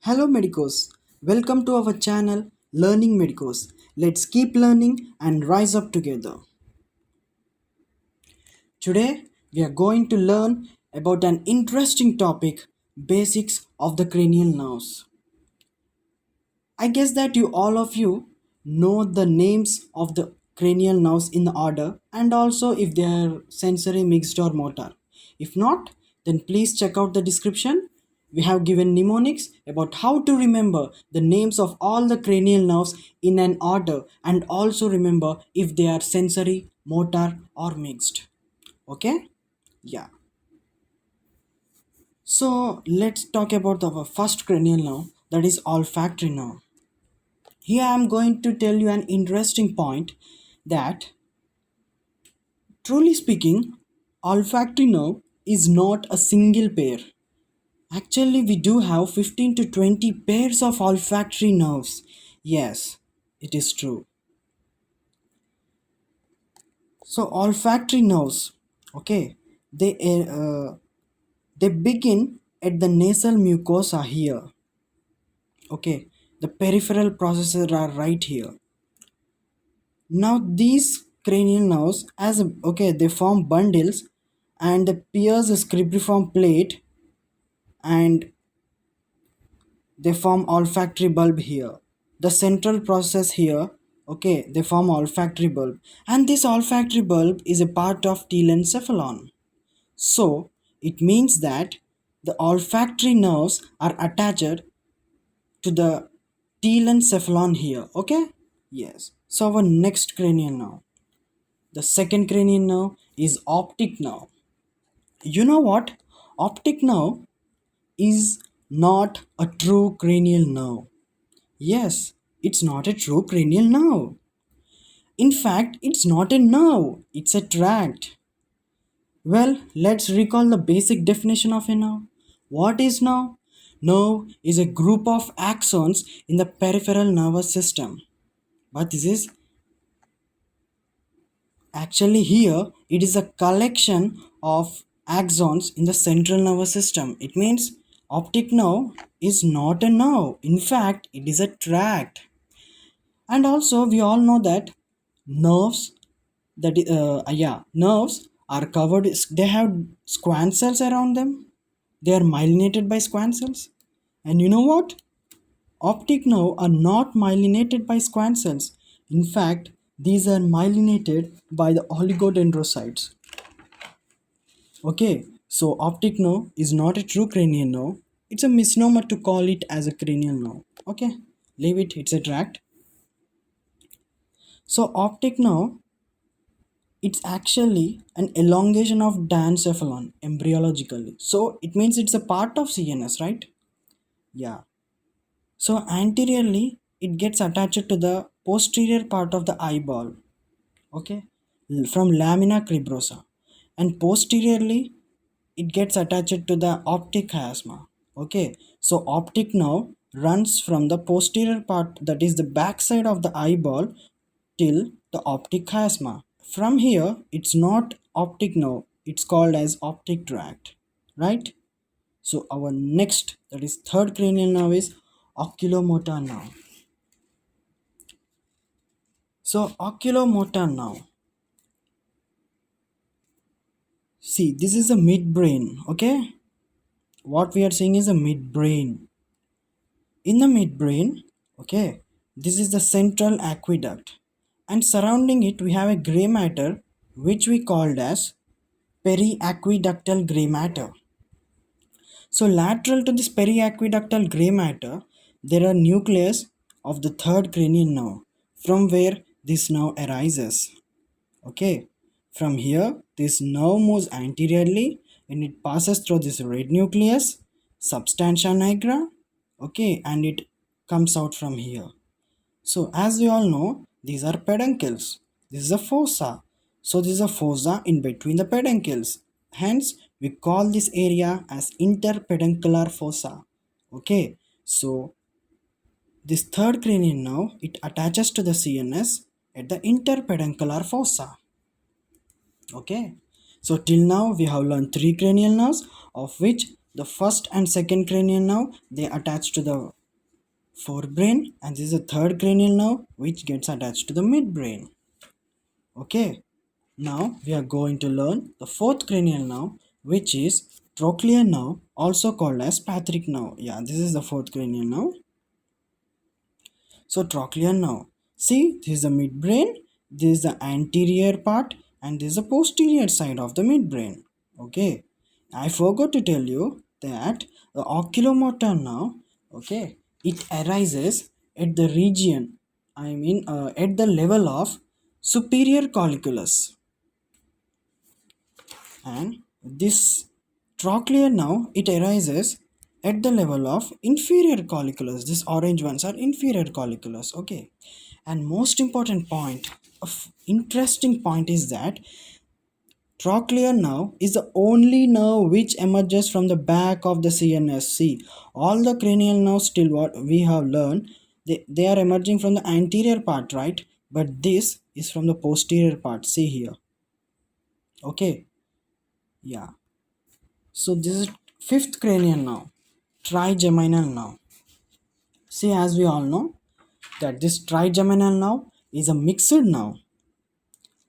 Hello Medicos, welcome to our channel Learning Medicos. Let's keep learning and rise up together. Today we are going to learn about an interesting topic, basics of the cranial nerves. I guess that you all of you know the names of the cranial nerves in the order and also if they are sensory mixed or motor. If not, then please check out the description. We have given mnemonics about how to remember the names of all the cranial nerves in an order and also remember if they are sensory, motor or mixed. Okay? Yeah. So let's talk about our first cranial nerve, that is olfactory nerve. Here I am going to tell you an interesting point that, truly speaking, olfactory nerve is not a single pair. Actually, we do have 15 to 20 pairs of olfactory nerves. Yes, it is true. So, olfactory nerves, okay, they they begin at the nasal mucosa here. Okay, the peripheral processes are right here. Now these cranial nerves, as okay, they form bundles and they pierce a scribriform plate and they form olfactory bulb here. The central process here, okay, they form olfactory bulb, and this olfactory bulb is a part of telencephalon. So it means that the olfactory nerves are attached to the telencephalon here. Okay, yes. So our next cranial nerve. The second cranial nerve is optic nerve. You know what? Optic nerve is not a true cranial nerve. Yes, it's not a true cranial nerve. In fact, it's not a nerve, it's a tract. Well, let's recall the basic definition of a nerve. What is nerve? Nerve is a group of axons in the peripheral nervous system. But this is actually here, it is a collection of axons in the central nervous system. It means optic nerve is not a nerve. In fact, it is a tract. And also, we all know that nerves, nerves are covered. They have squamous cells around them. They are myelinated by squamous cells. And you know what? Optic nerve are not myelinated by squamous cells. In fact, these are myelinated by the oligodendrocytes. Okay, so optic nerve is not a true cranial nerve. It's a misnomer to call it as a cranial nerve. Okay, leave it, it's a tract. So optic nerve, it's actually an elongation of diencephalon embryologically. So it means it's a part of CNS, right? Yeah. So anteriorly, it gets attached to the posterior part of the eyeball, okay, from lamina cribrosa, and posteriorly, it gets attached to the optic chiasma. Okay, so optic nerve runs from the posterior part, that is the back side of the eyeball, till the optic chiasma. From here, it's not optic nerve; it's called as optic tract, right? So our next, that is third cranial nerve, is oculomotor nerve. So oculomotor nerve. See, this is a midbrain. Okay, what we are seeing is a midbrain. In the midbrain, okay, this is the central aqueduct, and surrounding it we have a gray matter which we called as periaqueductal gray matter. So lateral to this periaqueductal gray matter, there are nucleus of the third cranial nerve from where this nerve arises. Okay, from here this nerve moves anteriorly and it passes through this red nucleus, substantia nigra, okay, and it comes out from here. So as we all know, these are peduncles. This is a fossa. So this is a fossa in between the peduncles. Hence, we call this area as interpeduncular fossa. Okay. So this third cranial nerve, it attaches to the CNS at the interpeduncular fossa. Okay. So till now we have learned three cranial nerves, of which the first and second cranial nerve, they attach to the forebrain, and this is the third cranial nerve which gets attached to the midbrain. Okay, now we are going to learn the fourth cranial nerve, which is trochlear nerve, also called as ptic nerve. Yeah, this is the fourth cranial nerve. So trochlear nerve, see, this is the midbrain, this is the anterior part, and this is the posterior side of the midbrain. Okay, I forgot to tell you that the oculomotor nerve, okay, it arises at the region, at the level of superior colliculus, and this trochlear nerve, it arises at the level of inferior colliculus. These orange ones are inferior colliculus. Okay, and most important point of interesting point is that trochlear nerve is the only nerve which emerges from the back of the CNS. See, all the cranial nerves till what we have learned, they are emerging from the anterior part, right? But this is from the posterior part. See here. Okay, yeah. So this is fifth cranial nerve, trigeminal nerve. See, as we all know that this trigeminal nerve is a mixed nerve.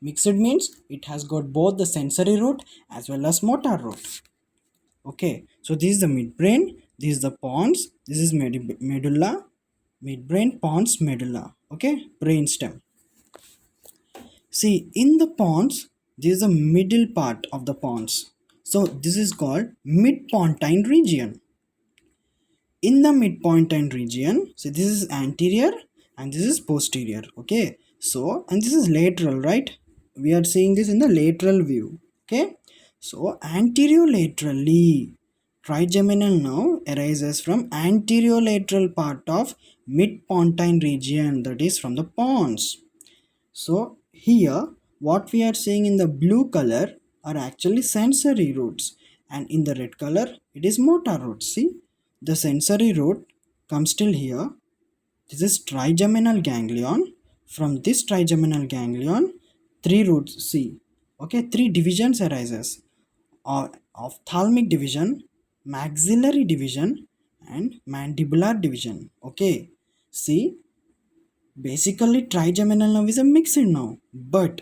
Mixed means it has got both the sensory root as well as motor root. Okay, so this is the midbrain, this is the pons, this is medulla, midbrain, pons, medulla. Okay, brainstem. See, in the pons, this is the middle part of the pons. So this is called mid-pontine region. In the midpointine region, so this is anterior and this is posterior. Okay, so and this is lateral, right? We are seeing this in the lateral view. Okay, so anterolaterally, trigeminal nerve arises from anterolateral part of midpontine region, that is from the pons. So here what we are seeing in the blue color are actually sensory roots, and in the red color it is motor roots. See, the sensory root comes till here. This is trigeminal ganglion. From this trigeminal ganglion, three roots, see, okay, three divisions arises. Ophthalmic division, maxillary division, and mandibular division. Okay, see, basically trigeminal nerve is a mixed nerve, but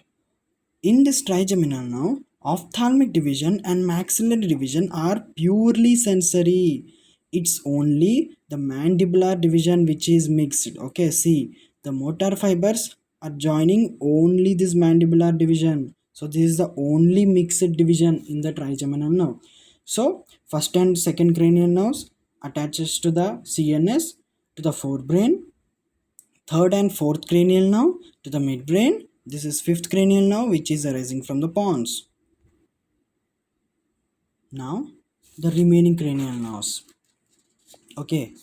in this trigeminal nerve, ophthalmic division and maxillary division are purely sensory. It's only the mandibular division which is mixed. Okay, see, the motor fibers are joining only this mandibular division. So this is the only mixed division in the trigeminal nerve. So first and second cranial nerves attaches to the CNS, to the forebrain. Third and fourth cranial nerve to the midbrain. This is fifth cranial nerve which is arising from the pons. Now the remaining cranial nerves. Okay.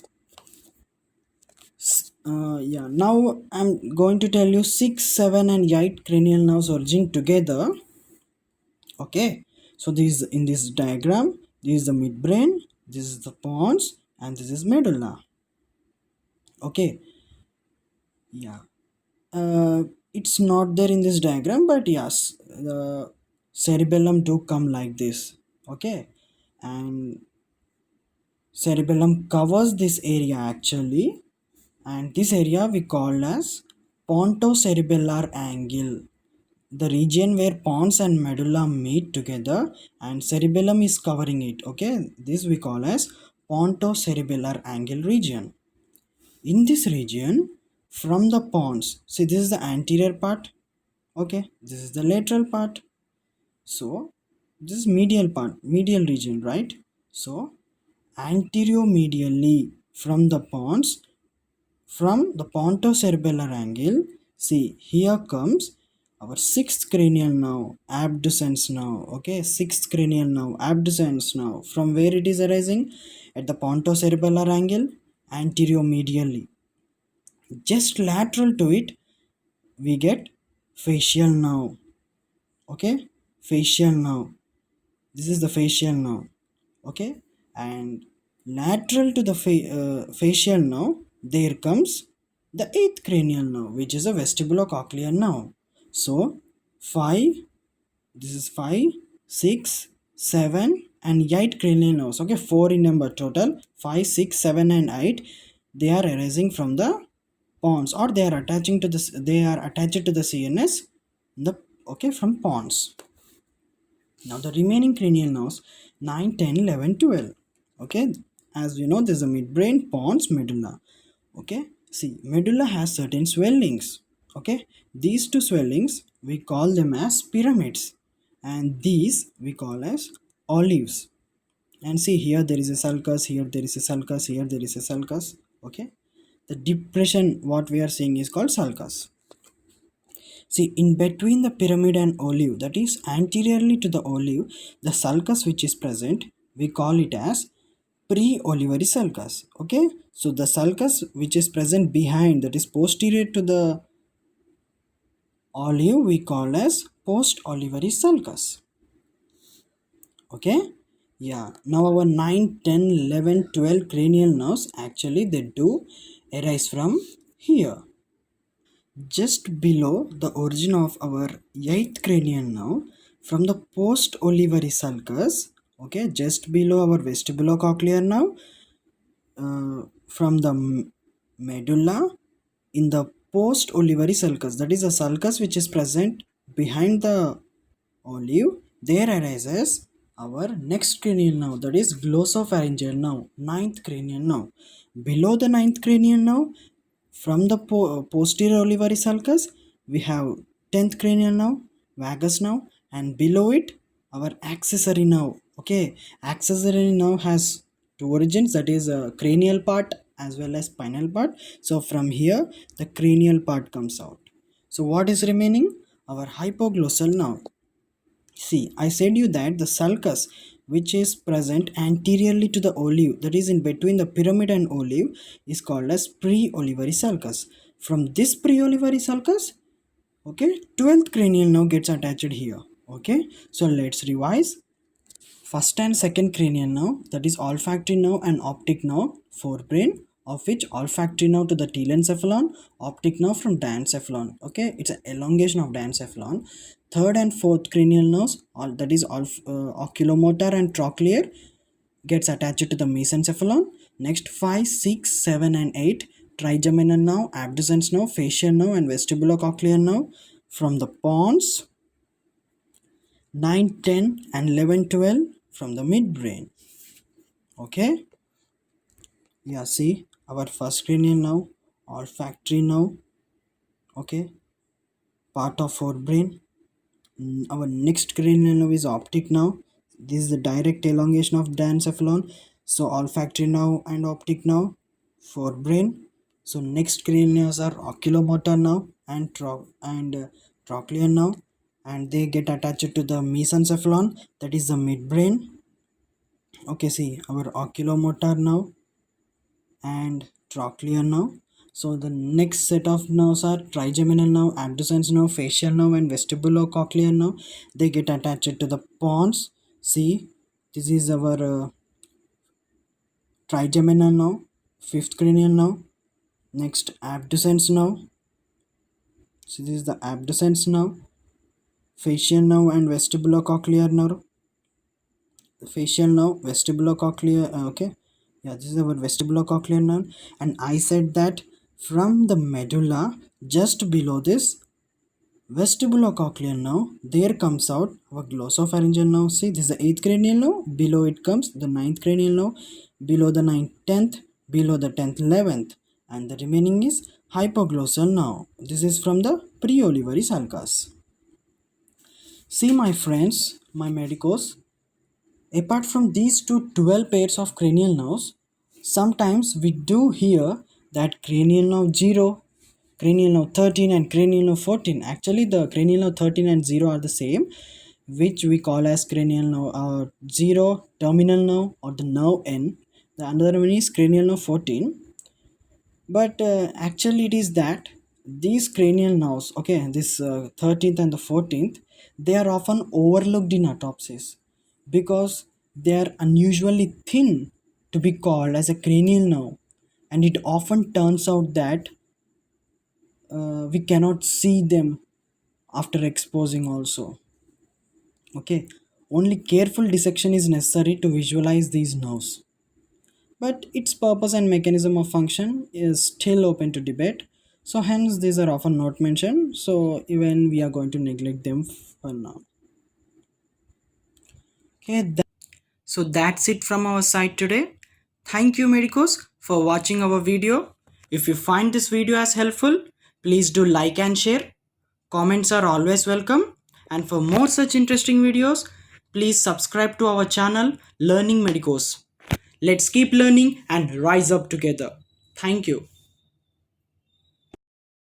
Yeah. Now I'm going to tell you 6, 7, and 8 cranial nerves origin together. Okay. So this in this diagram, this is the midbrain, this is the pons, and this is medulla. Okay. Yeah. It's not there in this diagram, but yes, the cerebellum do come like this. Okay, and cerebellum covers this area actually, and this area we call as pontocerebellar angle, the region where pons and medulla meet together and cerebellum is covering it. Okay, this we call as pontocerebellar angle region. In this region, from the pons, see, this is the anterior part. Okay, this is the lateral part. So this is medial part, medial region, right? So anteromedially from the pons, from the pontocerebellar angle, see, here comes our sixth cranial nerve, abducens nerve. Okay, sixth cranial nerve, abducens nerve. From where it is arising? At the pontocerebellar angle, anteromedially. Just lateral to it, we get facial nerve. Okay, facial nerve. This is the facial nerve. Okay, and lateral to the facial nerve, there comes the eighth cranial nerve, which is a vestibulocochlear nerve. So 5, this is 5, 6, 7, and 8 cranial nerves. Okay, 4 in number total, 5, 6, 7 and 8. They are arising from the pons, or they are attaching to this, they are attached to the CNS, the, okay, from pons. Now the remaining cranial nerves, 9, 10, 11, 12. Okay, as we know, there's a midbrain, pons, medulla. Okay, see, medulla has certain swellings. Okay, these two swellings we call them as pyramids, and these we call as olives. And see, here there is a sulcus, here there is a sulcus, here there is a sulcus. Okay, the depression what we are seeing is called sulcus. See, in between the pyramid and olive, that is anteriorly to the olive, the sulcus which is present, we call it as pre-olivary sulcus. Okay, so the sulcus which is present behind, that is posterior to the olive, we call as post-olivary sulcus. Okay, yeah, now our 9, 10, 11, 12 cranial nerves, actually they do arise from here. Just below the origin of our eighth cranial nerve, from the post-olivary sulcus, okay, just below our vestibulocochlear nerve, from the medulla, in the post-olivary sulcus, that is a sulcus which is present behind the olive, there arises our next cranial nerve, that is glossopharyngeal nerve, ninth cranial nerve. Below the ninth cranial nerve, from the posterior olivary sulcus, we have 10th cranial nerve, vagus nerve, and below it, our accessory nerve. Okay, accessory nerve has two origins, that is a cranial part as well as spinal part. So from here, the cranial part comes out. So what is remaining? Our hypoglossal nerve. See, I said you that the sulcus which is present anteriorly to the olive, that is in between the pyramid and olive, is called as pre-olivary sulcus. From this pre-olivary sulcus, okay, 12th cranial nerve gets attached here. Okay, so let's revise. First and second cranial nerve, that is olfactory nerve and optic nerve, forebrain, of which olfactory nerve to the telencephalon, optic nerve from diencephalon. Okay, it's an elongation of diencephalon. Third and fourth cranial nerves, all, that is oculomotor and trochlear, gets attached to the mesencephalon. Next 5, 6, 7 and 8, trigeminal nerve, abducens nerve, facial nerve and vestibulocochlear nerve from the pons. 9, 10 and 11, 12 from the midbrain. Okay, yeah, see, our first cranial nerve, olfactory nerve, okay, part of forebrain. Our next cranial nerve is optic nerve. This is the direct elongation of diencephalon. So olfactory nerve and optic nerve, forebrain. So next cranial nerves are oculomotor nerve and trochlear nerve, and they get attached to the mesencephalon, that is the midbrain. Okay, see, our oculomotor nerve and trochlear nerve. So the next set of nerves are trigeminal nerve, abducens nerve, facial nerve and vestibulocochlear nerve. They get attached to the pons. See, this is our trigeminal nerve, fifth cranial nerve. Next, abducens nerve. So this is the abducens nerve, facial nerve and vestibulocochlear nerve. Facial nerve, vestibulocochlear, okay, yeah, this is our vestibulocochlear nerve. And I said that from the medulla, just below this vestibulocochlear nerve, there comes out our glossopharyngeal nerve. See, this is the 8th cranial nerve, below it comes the 9th cranial nerve, below the 9th 10th, below the 10th 11th, and the remaining is hypoglossal nerve. This is from the pre-olivary sulcus. See, my friends, my medicos, apart from these two 12 pairs of cranial nerves, sometimes we do hear that cranial nerve 0, cranial nerve 13 and cranial nerve 14. Actually, the cranial nerve 13 and 0 are the same, which we call as cranial nerve 0, terminal nerve or the nerve N. The another one is cranial nerve 14. But actually it is that these cranial nerves, okay, this 13th and the 14th, they are often overlooked in autopsies because they are unusually thin to be called as a cranial nerve, and it often turns out that we cannot see them after exposing also. Okay, Only careful dissection is necessary to visualize these nerves. But its purpose and mechanism of function is still open to debate. So hence these are often not mentioned. So even we are going to neglect them for now. Okay, so that's it from our side today. Thank you Medicos for watching our video. If you find this video as helpful, please do like and share. Comments are always welcome. And for more such interesting videos, please subscribe to our channel Learning Medicos. Let's keep learning and rise up together. Thank you.